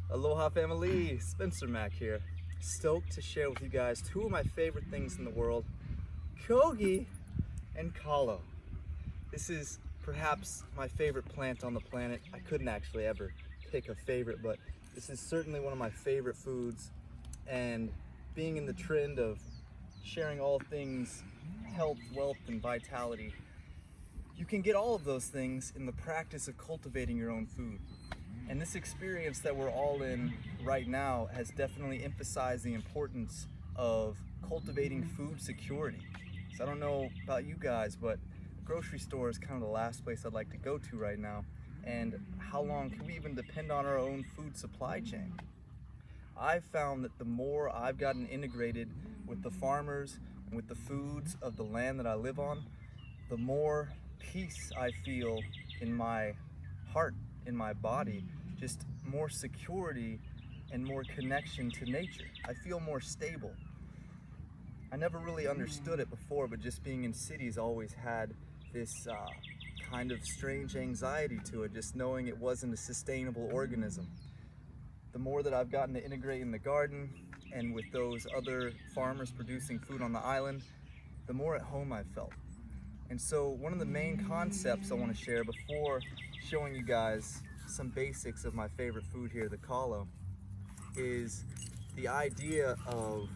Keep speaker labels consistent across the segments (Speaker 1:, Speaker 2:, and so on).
Speaker 1: Aloha family, Spencer-Mack here. Stoked to share with you guys two of my favorite things in the world, kogi and kalo. This is perhaps my favorite plant on the planet. I couldn't actually ever pick a favorite, but this is certainly one of my favorite foods. And being in the trend of sharing all things health, wealth, and vitality, you can get all of those things in the practice of cultivating your own food. And this experience that we're all in right now has definitely emphasized the importance of cultivating food security. So I don't know about you guys, but the grocery store is kind of the last place I'd like to go to right now. And how long can we even depend on our own food supply chain? I've found that the more I've gotten integrated with the farmers and with the foods of the land that I live on, the more peace I feel in my heart, in my body, just more security and more connection to nature. I feel more stable. I never really understood it before, but just being in cities always had this kind of strange anxiety to it, just knowing it wasn't a sustainable organism. The more that I've gotten to integrate in the garden and with those other farmers producing food on the island, the more at home I've felt. And so one of the main concepts I want to share before showing you guys some basics of my favorite food here, the kalo, is the idea of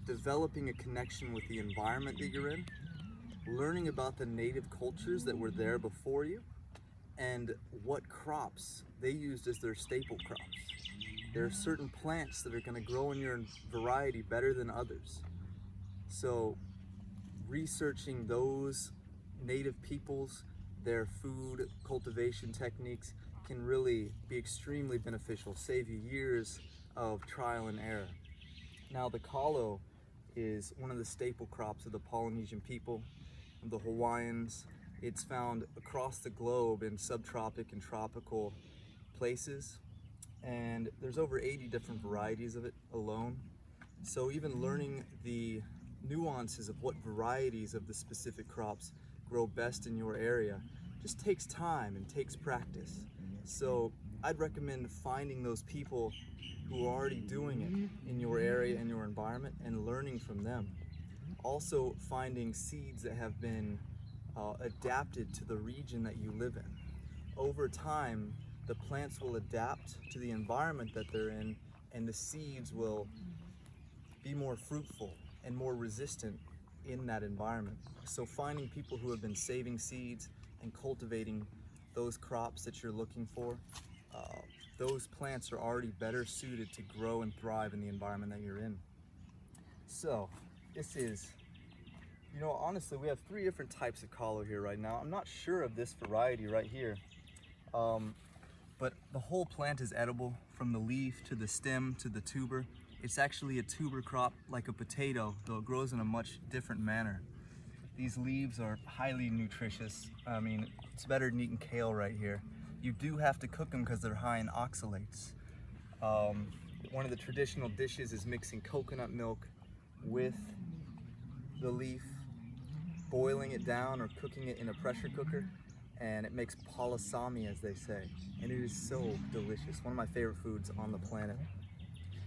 Speaker 1: developing a connection with the environment that you're in, learning about the native cultures that were there before you, and what crops they used as their staple crops. There are certain plants that are going to grow in your variety better than others. So researching those native peoples, their food cultivation techniques can really be extremely beneficial, save you years of trial and error. Now the kalo is one of the staple crops of the Polynesian people, the Hawaiians. It's found across the globe in subtropic and tropical places, and there's over 80 different varieties of it alone. So even learning the nuances of what varieties of the specific crops grow best in your area just takes time and takes practice. So I'd recommend finding those people who are already doing it in your area and your environment and learning from them. Also finding seeds that have been adapted to the region that you live in. Over time, the plants will adapt to the environment that they're in, and the seeds will be more fruitful and more resistant in that environment. So finding people who have been saving seeds and cultivating those crops that you're looking for, those plants are already better suited to grow and thrive in the environment that you're in. So this is, honestly, we have 3 different types of kalo here right now. I'm not sure of this variety right here, but the whole plant is edible, from the leaf to the stem to the tuber. It's actually a tuber crop like a potato, though it grows in a much different manner. These leaves are highly nutritious. I mean, it's better than eating kale right here. You do have to cook them because they're high in oxalates. One of the traditional dishes is mixing coconut milk with the leaf, boiling it down or cooking it in a pressure cooker, and it makes palasami, as they say, and it is so delicious. One of my favorite foods on the planet.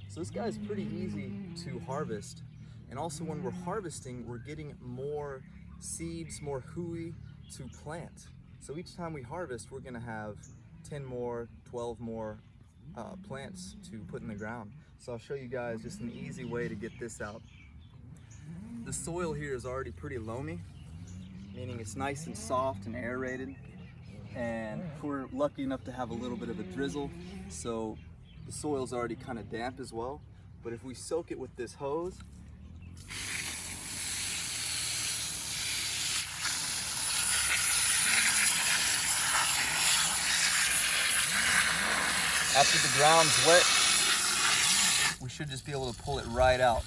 Speaker 1: So this guy is pretty easy to harvest, and also when we're harvesting, we're getting more seeds, more hui to plant. So each time we harvest, we're gonna have 10 more, 12 more plants to put in the ground. So I'll show you guys just an easy way to get this out. The soil here is already pretty loamy, meaning it's nice and soft and aerated. And we're lucky enough to have a little bit of a drizzle, so the soil's already kind of damp as well. But if we soak it with this hose, after the ground's wet, we should just be able to pull it right out.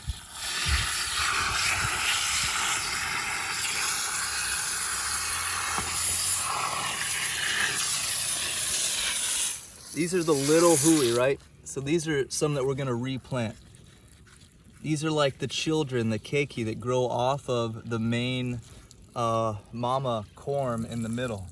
Speaker 1: These are the little hui, right? So these are some that we're gonna replant. These are like the children, the keiki, that grow off of the main mama corm in the middle.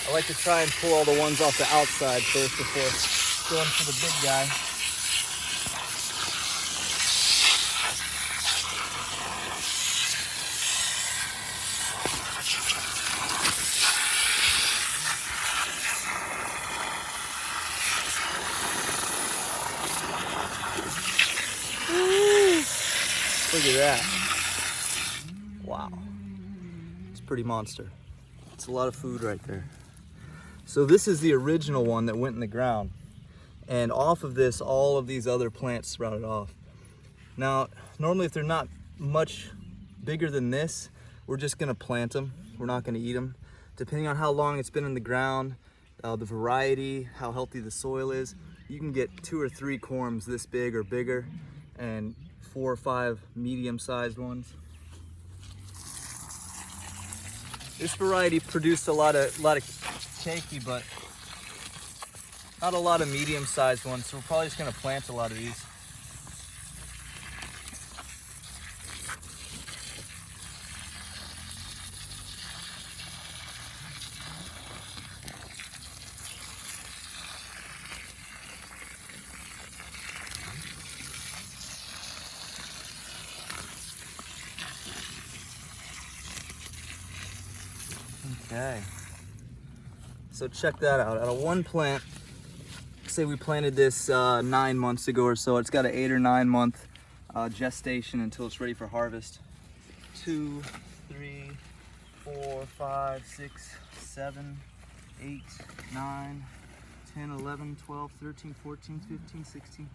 Speaker 1: I like to try and pull all the ones off the outside first before going for the big guy. Look at that. Wow. It's a pretty monster. It's a lot of food right there. So this is the original one that went in the ground. And off of this, all of these other plants sprouted off. Now, normally if they're not much bigger than this, we're just gonna plant them. We're not gonna eat them. Depending on how long it's been in the ground, the variety, how healthy the soil is, you can get 2 or 3 corms this big or bigger, and 4 or 5 medium-sized ones. This variety produced a lot of cakey, but not a lot of medium-sized ones, so we're probably just gonna plant a lot of these. Okay, so check that out. Out of one plant, say we planted this 9 months ago or so, it's got an 8 or 9 month gestation until it's ready for harvest. 2, 3, 4, 5, 6, 7, 8, 9, 10, 11, 12, 13, 14, 15, 16,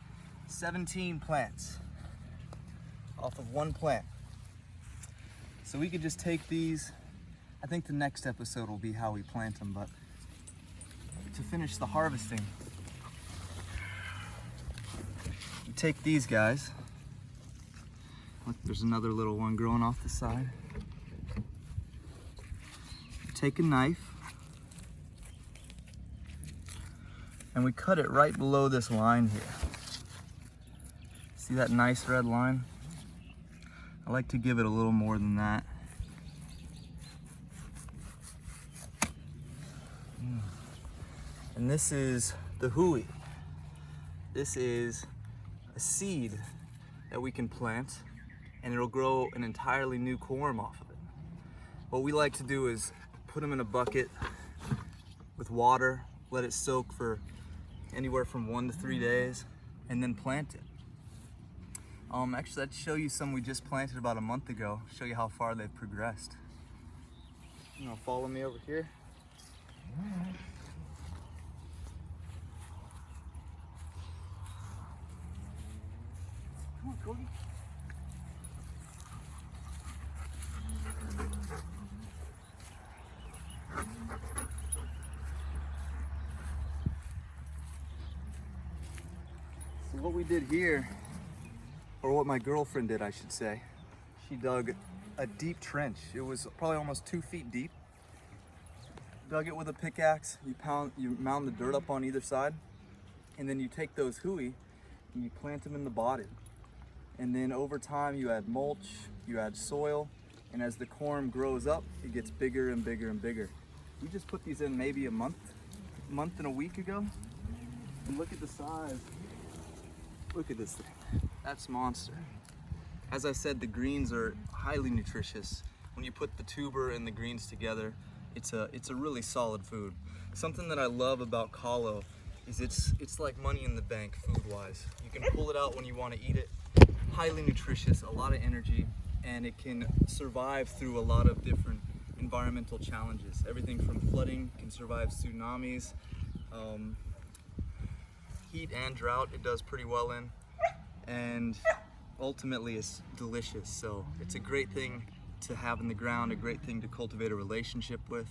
Speaker 1: 17 plants off of one plant. So we could just take these. I think the next episode will be how we plant them, but to finish the harvesting, you take these guys. Look, there's another little one growing off the side. You take a knife, and we cut it right below this line here. See that nice red line? I like to give it a little more than that. And this is the hui. This is a seed that we can plant, and it'll grow an entirely new corm off of it. What we like to do is put them in a bucket with water, let it soak for anywhere from 1 to 3 days, and then plant it. Actually, I'd show you some we just planted about a month ago, show you how far they've progressed. You know, follow me over here. Come on, Cody. So what we did here, or what my girlfriend did, I should say, she dug a deep trench. It was probably almost 2 feet deep. Dug it with a pickaxe. You mound the dirt up on either side, and then you take those hui and you plant them in the bottom. And then over time you add mulch, you add soil, and as the corm grows up, it gets bigger and bigger and bigger. We just put these in maybe a month and a week ago, and look at the size. Look at this thing. That's monster. As I said, the greens are highly nutritious. When you put the tuber and the greens together, it's a really solid food. Something that I love about kalo is it's like money in the bank food-wise. You can pull it out when you want to eat it. Highly nutritious, a lot of energy, and it can survive through a lot of different environmental challenges. Everything from flooding, can survive tsunamis, heat and drought it does pretty well in, and ultimately it's delicious. So it's a great thing to have in the ground, a great thing to cultivate a relationship with.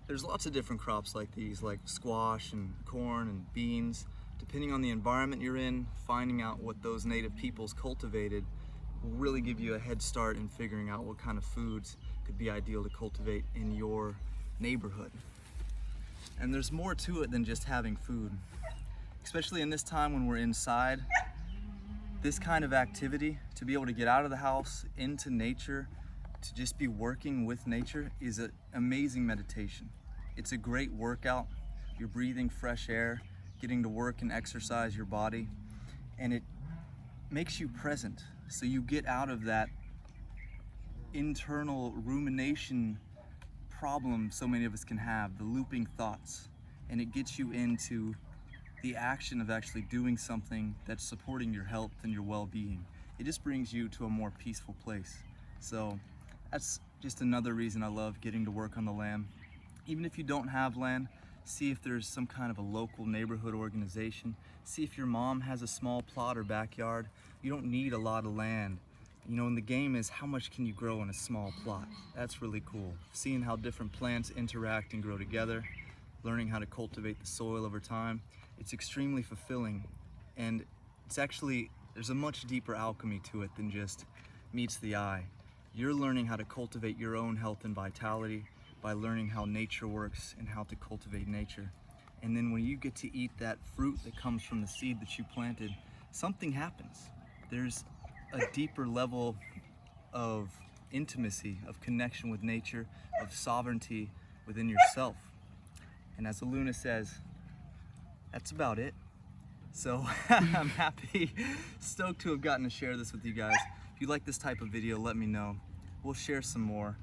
Speaker 1: There's lots of different crops like these, like squash and corn and beans. Depending on the environment you're in, finding out what those native peoples cultivated will really give you a head start in figuring out what kind of foods could be ideal to cultivate in your neighborhood. And there's more to it than just having food. Especially in this time when we're inside, this kind of activity, to be able to get out of the house, into nature, to just be working with nature is an amazing meditation. It's a great workout. You're breathing fresh air, getting to work and exercise your body, and it makes you present. So you get out of that internal rumination problem so many of us can have, the looping thoughts, and it gets you into the action of actually doing something that's supporting your health and your well-being. It just brings you to a more peaceful place. So that's just another reason I love getting to work on the land. Even if you don't have land, see if there's some kind of a local neighborhood organization. See if your mom has a small plot or backyard. You don't need a lot of land. You know, and the game is how much can you grow in a small plot. That's really cool. Seeing how different plants interact and grow together, learning how to cultivate the soil over time. It's extremely fulfilling, and it's actually, there's a much deeper alchemy to it than just meets the eye. You're learning how to cultivate your own health and vitality by learning how nature works and how to cultivate nature. And then when you get to eat that fruit that comes from the seed that you planted, something happens. There's a deeper level of intimacy, of connection with nature, of sovereignty within yourself. And as Aluna says, that's about it. So I'm happy, stoked to have gotten to share this with you guys. If you like this type of video, let me know. We'll share some more.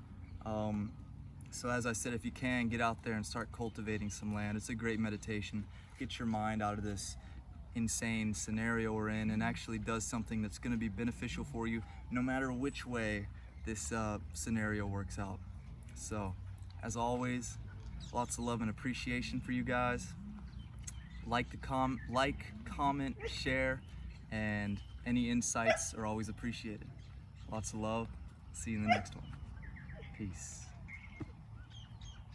Speaker 1: So as I said, if you can, get out there and start cultivating some land. It's a great meditation. Get your mind out of this insane scenario we're in and actually does something that's going to be beneficial for you no matter which way this scenario works out. So as always, lots of love and appreciation for you guys. Like, comment, share, and any insights are always appreciated. Lots of love. See you in the next one. Peace.